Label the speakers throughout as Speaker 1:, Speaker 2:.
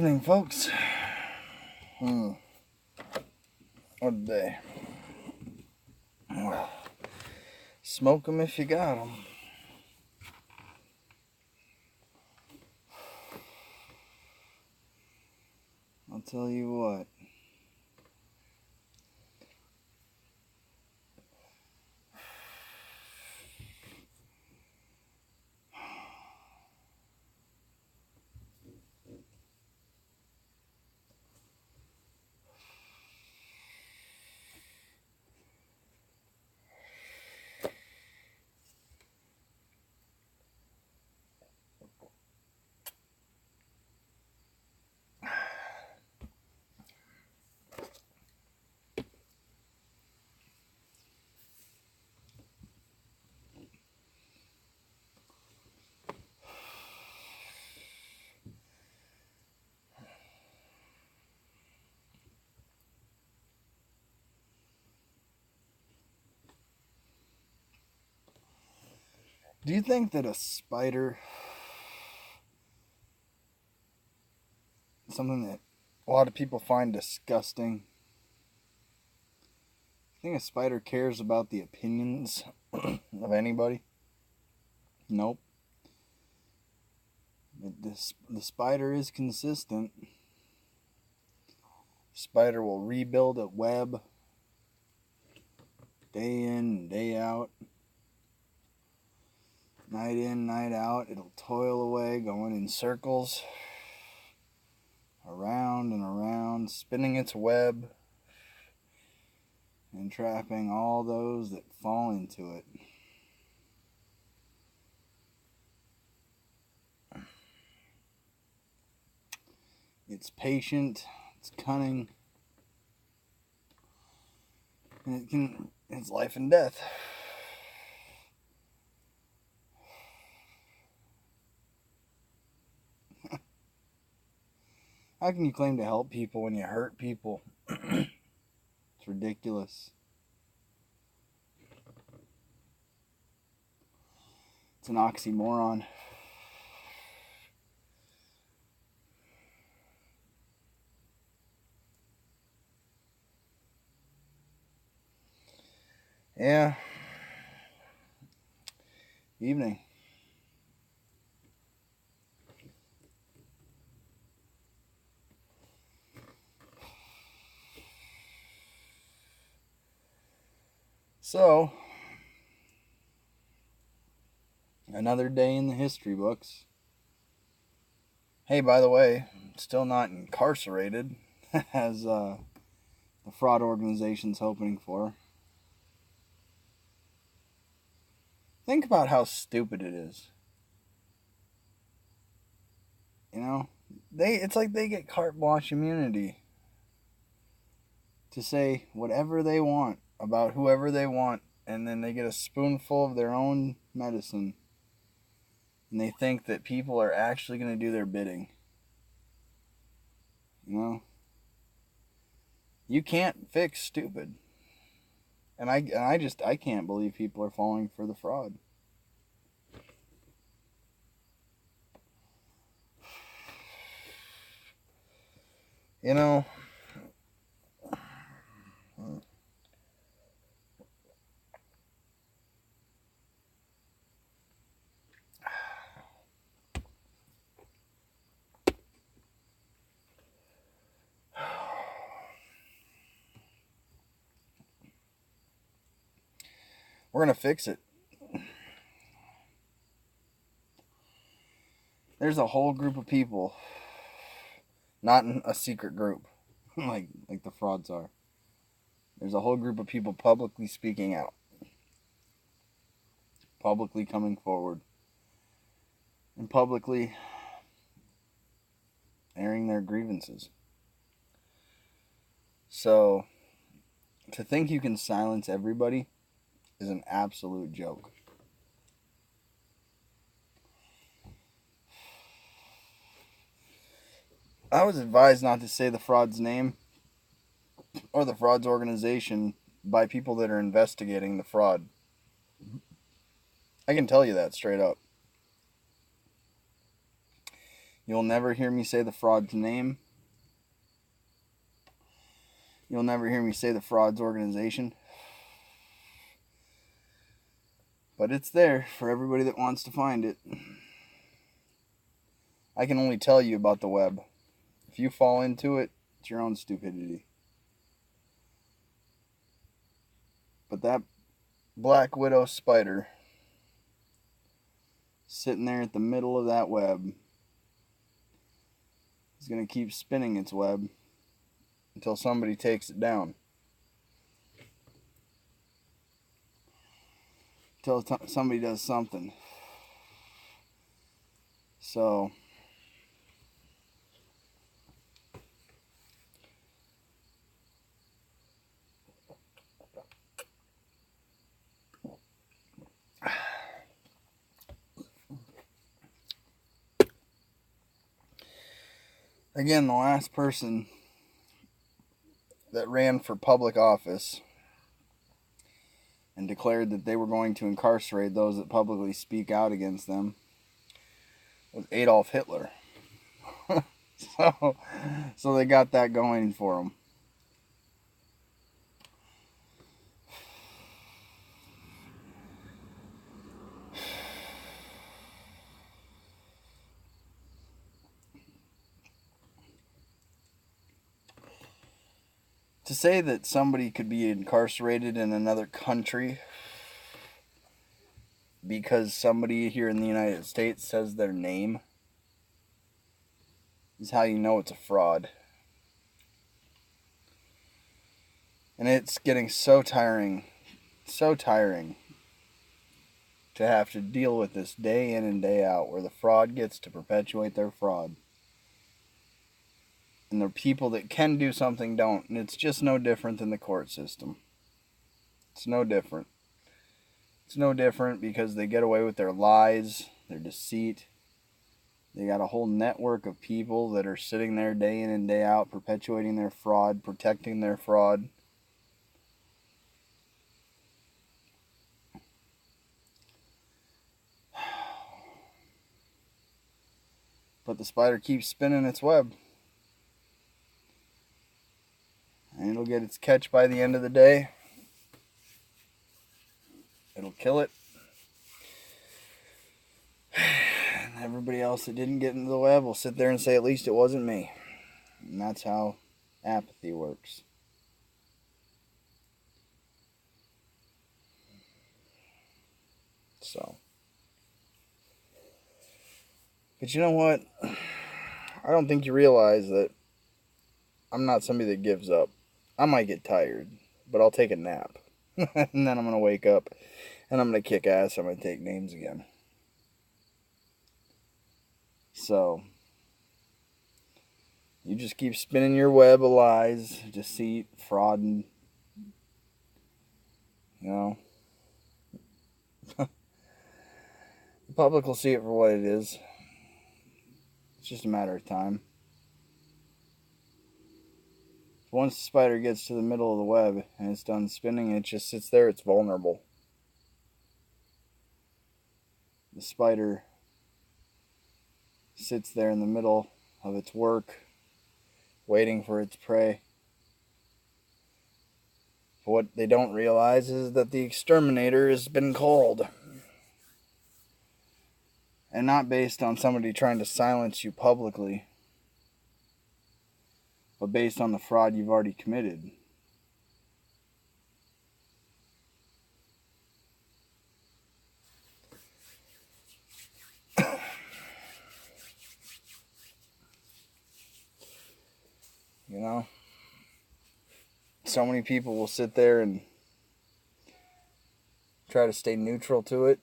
Speaker 1: evening, folks. What day? Smoke 'em if you got 'em. I'll tell you what. Do you think that a spider, something that a lot of people find disgusting, you think a spider cares about the opinions of anybody? Nope. The spider is consistent. The spider will rebuild a web day in and day out. Night in, night out, it'll toil away, going in circles, around and around, spinning its web, and trapping all those that fall into it. It's patient, it's cunning, and it's life and death. How can you claim to help people when you hurt people? It's ridiculous. It's an oxymoron. Yeah. Evening. So, another day in the history books. Hey, by the way, still not incarcerated, as the fraud organization's hoping for. Think about how stupid it is. You know, it's like they get carte blanche immunity to say whatever they want about whoever they want, and then they get a spoonful of their own medicine, and they think that people are actually going to do their bidding. You know, you can't fix stupid, and I can't believe people are falling for the fraud. You know, we're going to fix it. There's a whole group of people, not in a secret group, like the frauds are. There's a whole group of people publicly speaking out, publicly coming forward, and publicly airing their grievances. So, to think you can silence everybody is an absolute joke. I was advised not to say the fraud's name or the fraud's organization by people that are investigating the fraud. I can tell you that straight up. You'll never hear me say the fraud's name. You'll never hear me say the fraud's organization. But it's there for everybody that wants to find it. I can only tell you about the web. If you fall into it, it's your own stupidity. But that black widow spider sitting there at the middle of that web is going to keep spinning its web until somebody takes it down. Until somebody does something. So, again, the last person that ran for public office and declared that they were going to incarcerate those that publicly speak out against them was Adolf Hitler. So they got that going for them. To say that somebody could be incarcerated in another country because somebody here in the United States says their name is how you know it's a fraud. And it's getting so tiring to have to deal with this day in and day out, where the fraud gets to perpetuate their fraud. And the people that can do something don't. And it's just no different than the court system. It's no different. It's no different because they get away with their lies, their deceit. They got a whole network of people that are sitting there day in and day out, perpetuating their fraud, protecting their fraud. But the spider keeps spinning its web. And it'll get its catch by the end of the day. It'll kill it. And everybody else that didn't get into the web will sit there and say, at least it wasn't me. And that's how apathy works. So. But you know what? I don't think you realize that I'm not somebody that gives up. I might get tired, but I'll take a nap. And then I'm going to wake up and I'm going to kick ass. I'm going to take names again. So, you just keep spinning your web of lies, deceit, fraud, and, you know, the public will see it for what it is. It's just a matter of time. Once the spider gets to the middle of the web and it's done spinning, it just sits there, it's vulnerable. The spider sits there in the middle of its work, waiting for its prey. But what they don't realize is that the exterminator has been called. And not based on somebody trying to silence you publicly, but based on the fraud you've already committed. You know? So many people will sit there and try to stay neutral to it.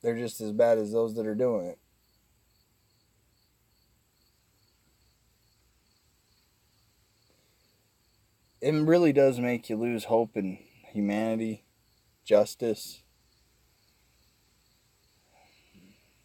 Speaker 1: They're just as bad as those that are doing it. It really does make you lose hope in humanity, justice.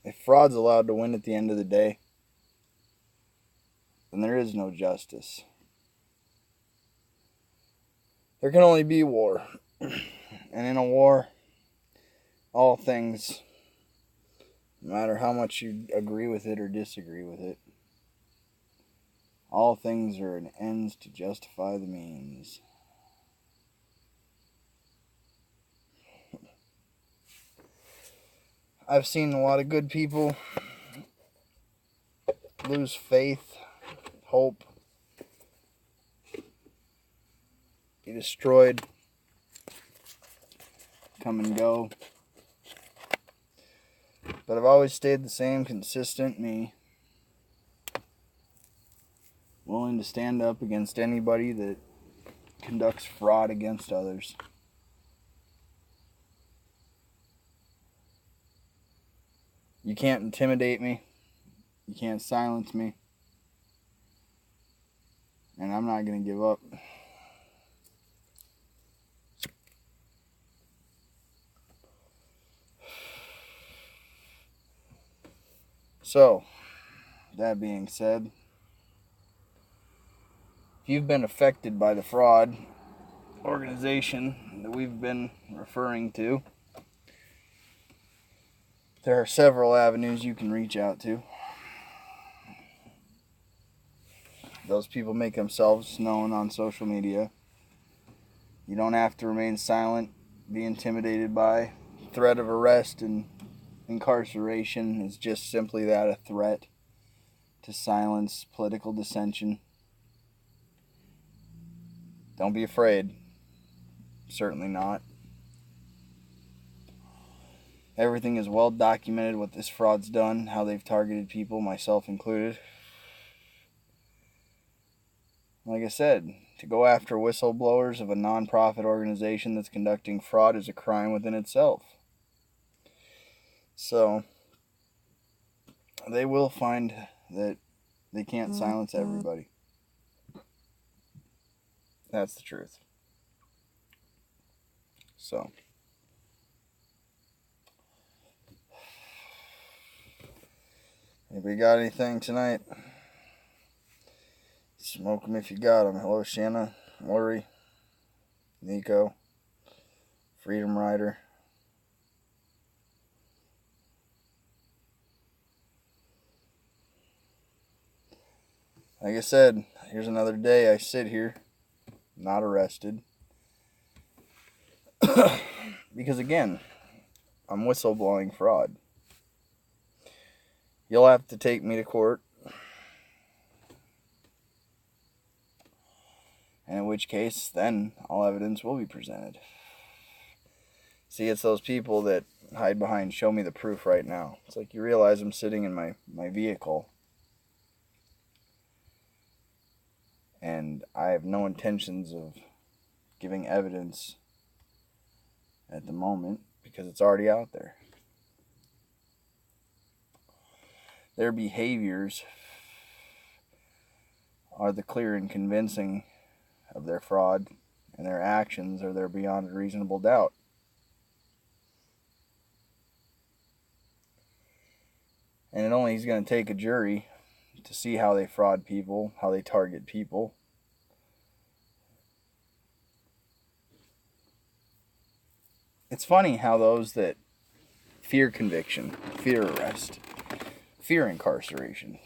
Speaker 1: If fraud's allowed to win at the end of the day, then there is no justice. There can only be war. And in a war, all things no matter how much you agree with it or disagree with it. All things are an ends to justify the means. I've seen a lot of good people lose faith, hope, be destroyed, come and go. But I've always stayed the same, consistent me. Willing to stand up against anybody that conducts fraud against others. You can't intimidate me. You can't silence me. And I'm not going to give up. So, that being said, if you've been affected by the fraud organization that we've been referring to, there are several avenues you can reach out to. Those people make themselves known on social media. You don't have to remain silent, be intimidated by threat of arrest and incarceration. Is just simply that, a threat to silence political dissension. Don't be afraid. Certainly not. Everything is well documented what this fraud's done, how they've targeted people, myself included. Like I said, to go after whistleblowers of a non-profit organization that's conducting fraud is a crime within itself. So, they will find that they can't silence everybody. That's the truth. So, anybody got anything tonight? Smoke them if you got them. Hello, Shanna, Lori, Nico, Freedom Rider. Like I said, here's another day I sit here, not arrested. Because again, I'm whistleblowing fraud. You'll have to take me to court. And in which case, then all evidence will be presented. See, it's those people that hide behind, show me the proof right now. It's like you realize I'm sitting in my vehicle. And I have no intentions of giving evidence at the moment because it's already out there. Their behaviors are the clear and convincing of their fraud, and their actions are there beyond a reasonable doubt. And it only is going to take a jury to see how they fraud people, how they target people. It's funny how those that fear conviction, fear arrest, fear incarceration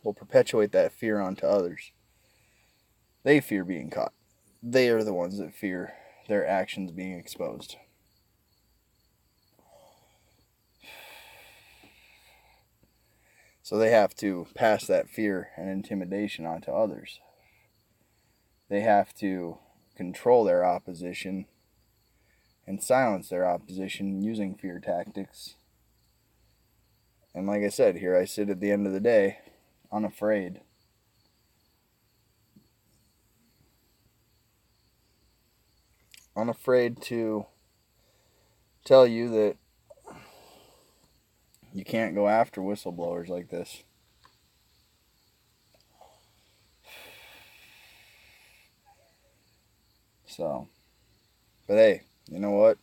Speaker 1: will perpetuate that fear onto others. They fear being caught. They are the ones that fear their actions being exposed. So they have to pass that fear and intimidation onto others. They have to control their opposition and silence their opposition using fear tactics. And like I said, here I sit at the end of the day, unafraid. Unafraid to tell you that you can't go after whistleblowers like this. So, but hey, you know what?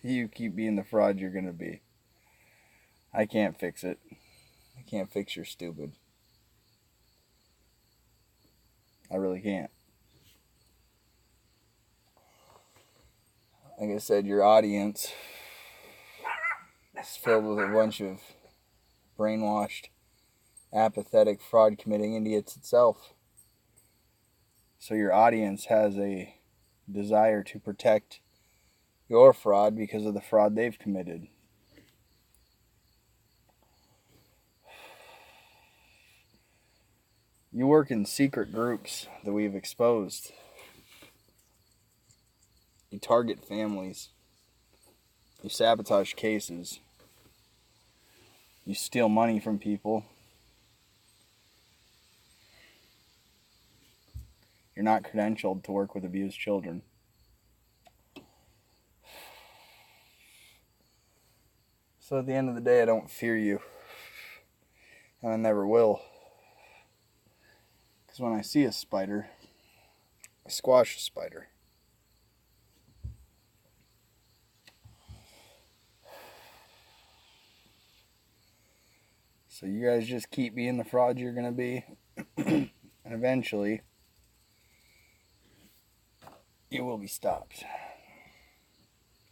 Speaker 1: You keep being the fraud you're going to be. I can't fix it. I can't fix your stupid. I really can't. Like I said, your audience It's filled with a bunch of brainwashed, apathetic, fraud-committing idiots itself. So your audience has a desire to protect your fraud because of the fraud they've committed. You work in secret groups that we've exposed. You target families. You sabotage cases. You steal money from people. You're not credentialed to work with abused children. So at the end of the day, I don't fear you. And I never will. Because when I see a spider, I squash a spider. So you guys just keep being the fraud you're going to be. And eventually, you will be stopped.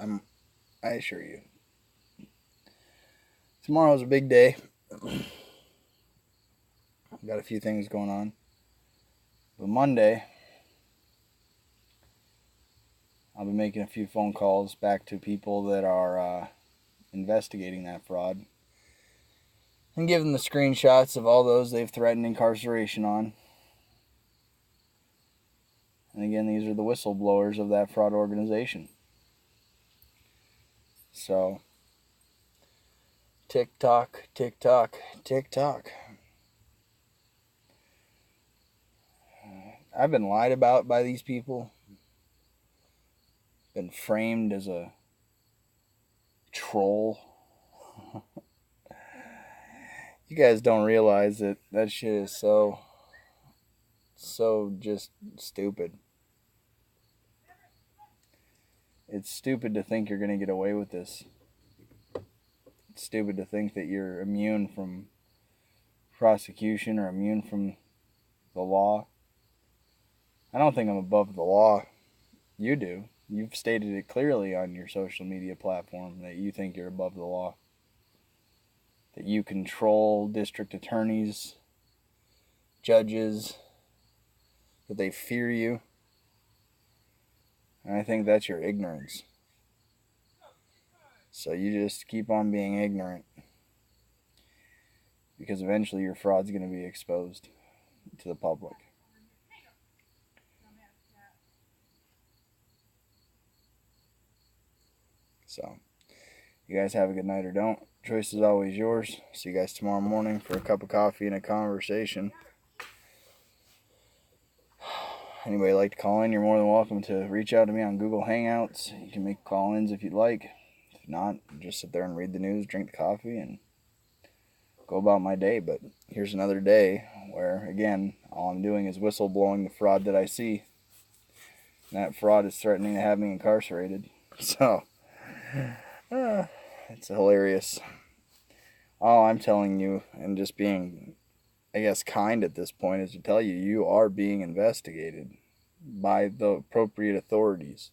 Speaker 1: I assure you. Tomorrow's a big day. Got a few things going on. But Monday, I'll be making a few phone calls back to people that are investigating that fraud. And give them the screenshots of all those they've threatened incarceration on. And again, these are the whistleblowers of that fraud organization. So, tick tock, tick tock, tick tock. I've been lied about by these people. Been framed as a troll. You guys don't realize that that shit is so just stupid. It's stupid to think you're going to get away with this. It's stupid to think that you're immune from prosecution or immune from the law. I don't think I'm above the law. You do. You've stated it clearly on your social media platform that you think you're above the law. That you control district attorneys, judges, that they fear you. And I think that's your ignorance. So you just keep on being ignorant. Because eventually your fraud's going to be exposed to the public. So, you guys have a good night or don't. Choice is always yours. See you guys tomorrow morning for a cup of coffee and a conversation. Anybody like to call in, you're more than welcome to reach out to me on Google Hangouts. You can make call-ins if you'd like. If not, just sit there and read the news, drink the coffee, and go about my day. But here's another day where, again, all I'm doing is whistleblowing the fraud that I see. And that fraud is threatening to have me incarcerated. So, it's hilarious. All I'm telling you, and just being, I guess, kind at this point, is to tell you, you are being investigated by the appropriate authorities.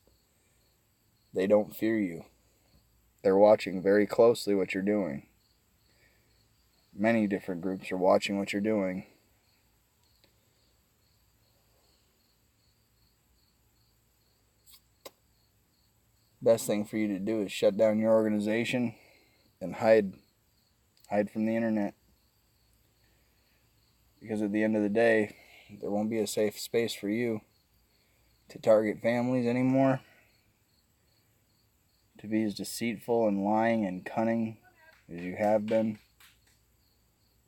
Speaker 1: They don't fear you. They're watching very closely what you're doing. Many different groups are watching what you're doing. Best thing for you to do is shut down your organization and hide from the internet. Because at the end of the day, there won't be a safe space for you to target families anymore, to be as deceitful and lying and cunning as you have been.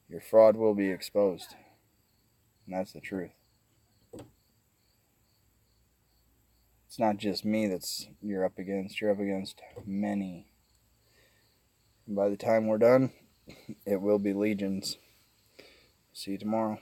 Speaker 1: Your fraud will be exposed. And that's the truth. It's not just me that's you're up against. You're up against many. And by the time we're done, it will be legions. See you tomorrow.